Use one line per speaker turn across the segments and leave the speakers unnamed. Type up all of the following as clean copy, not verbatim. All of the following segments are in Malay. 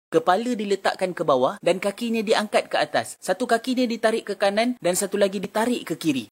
Kepala diletakkan ke bawah dan kakinya diangkat ke atas. Satu kakinya ditarik ke kanan dan satu lagi ditarik ke kiri.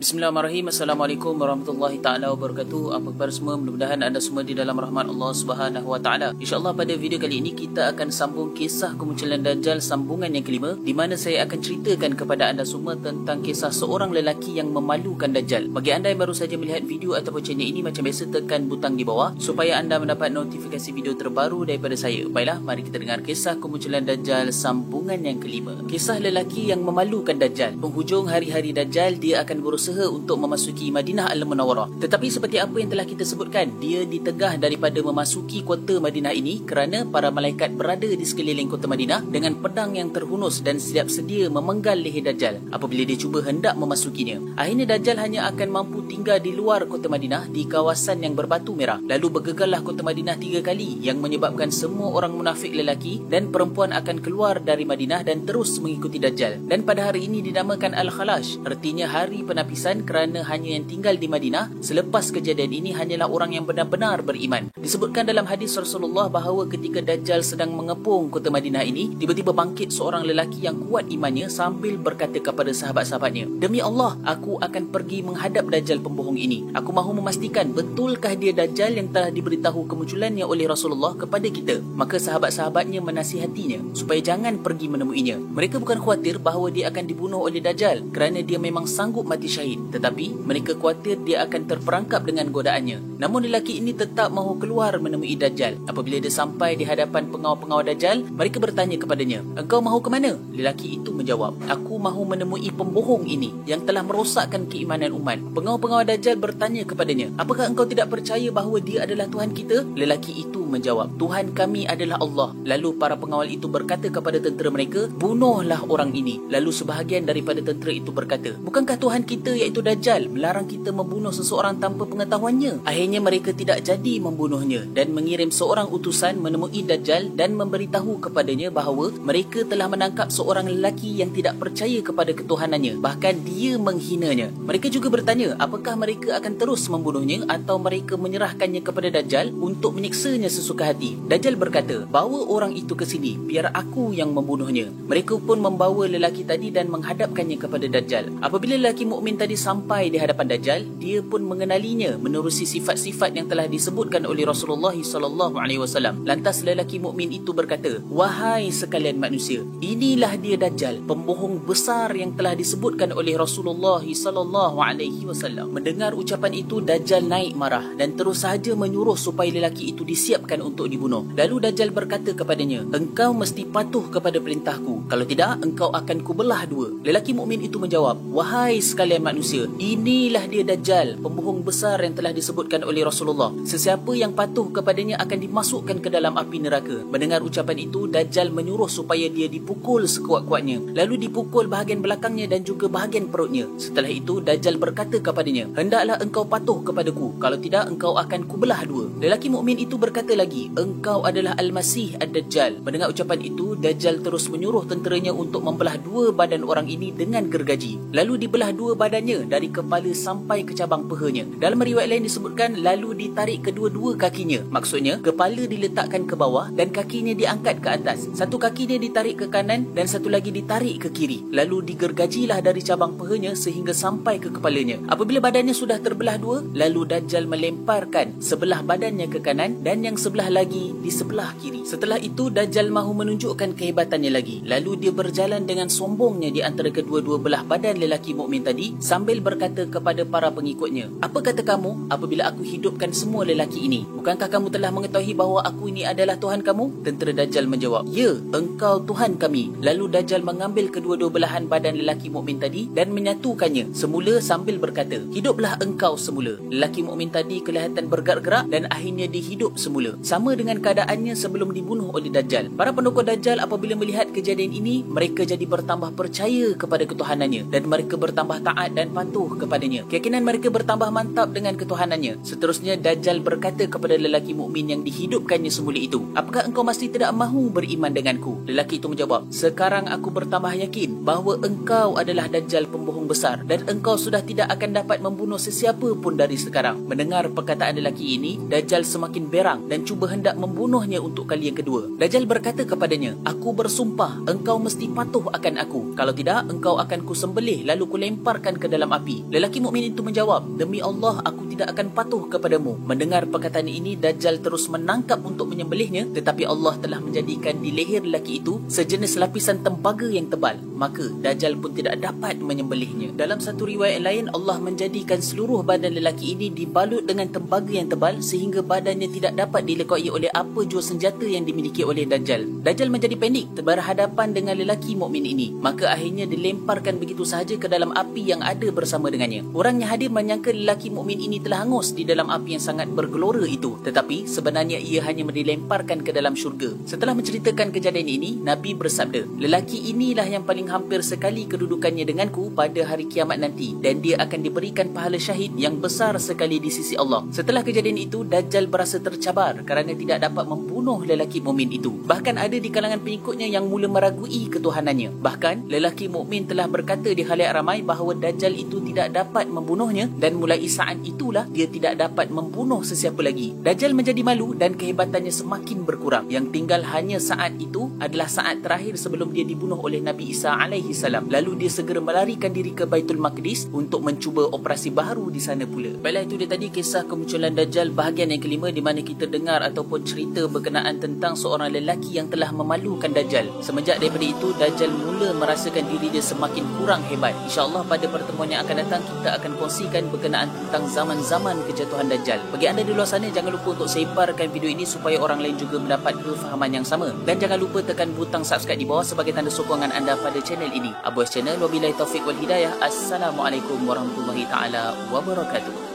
Bismillahirrahmanirrahim. Assalamualaikum warahmatullahi taala wabarakatuh. Apa khabar semua? Mudah-mudahan anda semua di dalam rahmat Allah Subhanahu wa taala. Insya-Allah pada video kali ini kita akan sambung kisah kemunculan Dajjal sambungan yang kelima, di mana saya akan ceritakan kepada anda semua tentang kisah seorang lelaki yang memalukan Dajjal. Bagi anda yang baru saja melihat video ataupun channel ini, macam biasa tekan butang di bawah supaya anda mendapat notifikasi video terbaru daripada saya. Baiklah, mari kita dengar kisah kemunculan Dajjal sambungan yang kelima. Kisah lelaki yang memalukan Dajjal. Penghujung hari-hari Dajjal, dia akan berusaha untuk memasuki Madinah Al-Munawwarah. Tetapi seperti apa yang telah kita sebutkan, dia ditegah daripada memasuki kota Madinah ini kerana para malaikat berada di sekeliling kota Madinah dengan pedang yang terhunus dan siap sedia memenggal leher Dajjal apabila dia cuba hendak memasukinya. Akhirnya Dajjal hanya akan mampu tinggal di luar kota Madinah di kawasan yang berbatu merah. Lalu bergegarlah kota Madinah 3 kali yang menyebabkan semua orang munafik lelaki dan perempuan akan keluar dari Madinah dan terus mengikuti Dajjal. Dan pada hari ini dinamakan Al-Khalash, artinya hari penapisan, kerana hanya yang tinggal di Madinah selepas kejadian ini hanyalah orang yang benar-benar beriman. Disebutkan dalam hadis Rasulullah bahawa ketika Dajjal sedang mengepung kota Madinah ini, tiba-tiba bangkit seorang lelaki yang kuat imannya sambil berkata kepada sahabat-sahabatnya, "Demi Allah, aku akan pergi menghadap Dajjal pembohong ini. Aku mahu memastikan betulkah dia Dajjal yang telah diberitahu kemunculannya oleh Rasulullah kepada kita." Maka sahabat-sahabatnya menasihatinya supaya jangan pergi menemuinya. Mereka bukan khawatir bahawa dia akan dibunuh oleh Dajjal kerana dia memang sanggup mati syahid, tetapi mereka khawatir dia akan terperangkap dengan godaannya. Namun lelaki ini tetap mahu keluar menemui Dajjal. Apabila dia sampai di hadapan pengawal-pengawal Dajjal, mereka bertanya kepadanya, "Engkau mahu ke mana?" Lelaki itu menjawab, "Aku mahu menemui pembohong ini yang telah merosakkan keimanan umat." Pengawal-pengawal Dajjal bertanya kepadanya, "Apakah engkau tidak percaya bahawa dia adalah Tuhan kita?" Lelaki itu menjawab, "Tuhan kami adalah Allah." Lalu para pengawal itu berkata kepada tentera mereka, "Bunuhlah orang ini." Lalu sebahagian daripada tentera itu berkata, "Bukankah Tuhan kita iaitu Dajjal melarang kita membunuh seseorang tanpa pengetahuannya?" Akhirnya mereka tidak jadi membunuhnya dan mengirim seorang utusan menemui Dajjal dan memberitahu kepadanya bahawa mereka telah menangkap seorang lelaki yang tidak percaya kepada ketuhanannya, bahkan dia menghinanya. Mereka juga bertanya apakah mereka akan terus membunuhnya atau mereka menyerahkannya kepada Dajjal untuk menyiksanya sesuka hati. Dajjal berkata, "Bawa orang itu ke sini, biar aku yang membunuhnya." Mereka pun membawa lelaki tadi dan menghadapkannya kepada Dajjal. Apabila lelaki mukmin tadi sampai di hadapan Dajjal, dia pun mengenalinya menerusi sifat-sifat yang telah disebutkan oleh Rasulullah SAW. Lantas lelaki mukmin itu berkata, "Wahai sekalian manusia, inilah dia Dajjal, pembohong besar yang telah disebutkan oleh Rasulullah SAW." Mendengar ucapan itu, Dajjal naik marah dan terus sahaja menyuruh supaya lelaki itu disiapkan untuk dibunuh. Lalu Dajjal berkata kepadanya, "Engkau mesti patuh kepada perintahku, kalau tidak engkau akan kubelah dua." Lelaki mukmin itu menjawab, "Wahai sekalian manusia, inilah dia Dajjal, pembohong besar yang telah disebutkan oleh Rasulullah. Sesiapa yang patuh kepadanya akan dimasukkan ke dalam api neraka." Mendengar ucapan itu, Dajjal menyuruh supaya dia dipukul sekuat-kuatnya, lalu dipukul bahagian belakangnya dan juga bahagian perutnya. Setelah itu Dajjal berkata kepadanya, "Hendaklah engkau patuh kepadaku, kalau tidak engkau akan kubelah dua." Lelaki mukmin itu berkata lagi, "Engkau adalah Al-Masih Ad-Dajjal." Mendengar ucapan itu, Dajjal terus menyuruh tenteranya untuk membelah dua badan orang ini dengan gergaji. Lalu dibelah dua badannya dari kepala sampai ke cabang pahanya. Dalam riwayat lain disebutkan, lalu ditarik kedua-dua kakinya. Maksudnya, kepala diletakkan ke bawah dan kakinya diangkat ke atas. Satu kakinya ditarik ke kanan dan satu lagi ditarik ke kiri. Lalu digergajilah dari cabang pahanya sehingga sampai ke kepalanya. Apabila badannya sudah terbelah dua, lalu Dajjal melemparkan sebelah badannya ke kanan dan yang sebelah lagi di sebelah kiri. Setelah itu Dajjal mahu menunjukkan kehebatannya lagi. Lalu dia berjalan dengan sombongnya di antara kedua-dua belah badan lelaki mukmin tadi sambil berkata kepada para pengikutnya, "Apa kata kamu apabila aku hidupkan semua lelaki ini? Bukankah kamu telah mengetahui bahawa aku ini adalah Tuhan kamu?" Tentera Dajjal menjawab, "Ya, engkau Tuhan kami." Lalu Dajjal mengambil kedua-dua belahan badan lelaki mukmin tadi dan menyatukannya semula sambil berkata, "Hiduplah engkau semula." Lelaki mukmin tadi kelihatan bergerak-gerak dan akhirnya dihidup semula. manusia. Sama dengan keadaannya sebelum dibunuh oleh Dajjal. Para pendukung Dajjal apabila melihat kejadian ini, mereka jadi bertambah percaya kepada ketuhanannya dan mereka bertambah taat dan patuh kepadanya. Keyakinan mereka bertambah mantap dengan ketuhanannya. Seterusnya Dajjal berkata kepada lelaki mukmin yang dihidupkannya semula itu, "Apakah engkau masih tidak mahu beriman denganku?" Lelaki itu menjawab, "Sekarang aku bertambah yakin bahawa engkau adalah Dajjal pembohong besar dan engkau sudah tidak akan dapat membunuh sesiapa pun dari sekarang." Mendengar perkataan lelaki ini, Dajjal semakin berang dan cuba hendak membunuhnya untuk kali yang kedua. Dajjal berkata kepadanya, "Aku bersumpah engkau mesti patuh akan aku. Kalau tidak, engkau akan kusembelih lalu kulemparkan ke dalam api." Lelaki mukmin itu menjawab, "Demi Allah, aku tidak akan patuh kepadamu." Mendengar perkataan ini, Dajjal terus menangkap untuk menyembelihnya, tetapi Allah telah menjadikan di leher lelaki itu sejenis lapisan tembaga yang tebal. Maka Dajjal pun tidak dapat menyembelihnya. Dalam satu riwayat lain, Allah menjadikan seluruh badan lelaki ini dibalut dengan tembaga yang tebal sehingga badannya tidak dapat dilekai oleh apa jua senjata yang dimiliki oleh Dajjal. Dajjal menjadi panik berhadapan dengan lelaki mukmin ini. Maka akhirnya dilemparkan begitu sahaja ke dalam api yang ada bersama dengannya. Orang yang hadir menyangka lelaki mukmin ini telah hangus di dalam api yang sangat bergelora itu. Tetapi sebenarnya ia hanya dilemparkan ke dalam syurga. Setelah menceritakan kejadian ini, Nabi bersabda, "Lelaki inilah yang paling hampir sekali kedudukannya denganku pada hari kiamat nanti dan dia akan diberikan pahala syahid yang besar sekali di sisi Allah." Setelah kejadian itu, Dajjal berasa tercabar kerana tidak dapat membunuh lelaki mukmin itu. Bahkan ada di kalangan pengikutnya yang mula meragui ketuhanannya. Bahkan lelaki mukmin telah berkata di khalayak ramai bahawa Dajjal itu tidak dapat membunuhnya dan mulai saat itulah dia tidak dapat membunuh sesiapa lagi. Dajjal menjadi malu dan kehebatannya semakin berkurang. Yang tinggal hanya saat itu adalah saat terakhir sebelum dia dibunuh oleh Nabi Isa alaihi salam. Lalu dia segera melarikan diri ke Baitul Maqdis untuk mencuba operasi baharu di sana pula. Baiklah, itu dia tadi kisah kemunculan Dajjal bahagian yang kelima, di mana kita dengar ataupun cerita berkenaan tentang seorang lelaki yang telah memalukan Dajjal. Semenjak daripada itu, Dajjal mula merasakan diri dia semakin kurang hebat. InsyaAllah pada pertemuan yang akan datang kita akan kongsikan berkenaan tentang zaman-zaman kejatuhan Dajjal. Bagi anda di luar sana, jangan lupa untuk sebarkan video ini supaya orang lain juga mendapat kefahaman yang sama. Dan jangan lupa tekan butang subscribe di bawah sebagai tanda sokongan anda pada channel ini. Abu Channel, wabillahi taufiq wal hidayah. Assalamualaikum warahmatullahi taala wabarakatuh.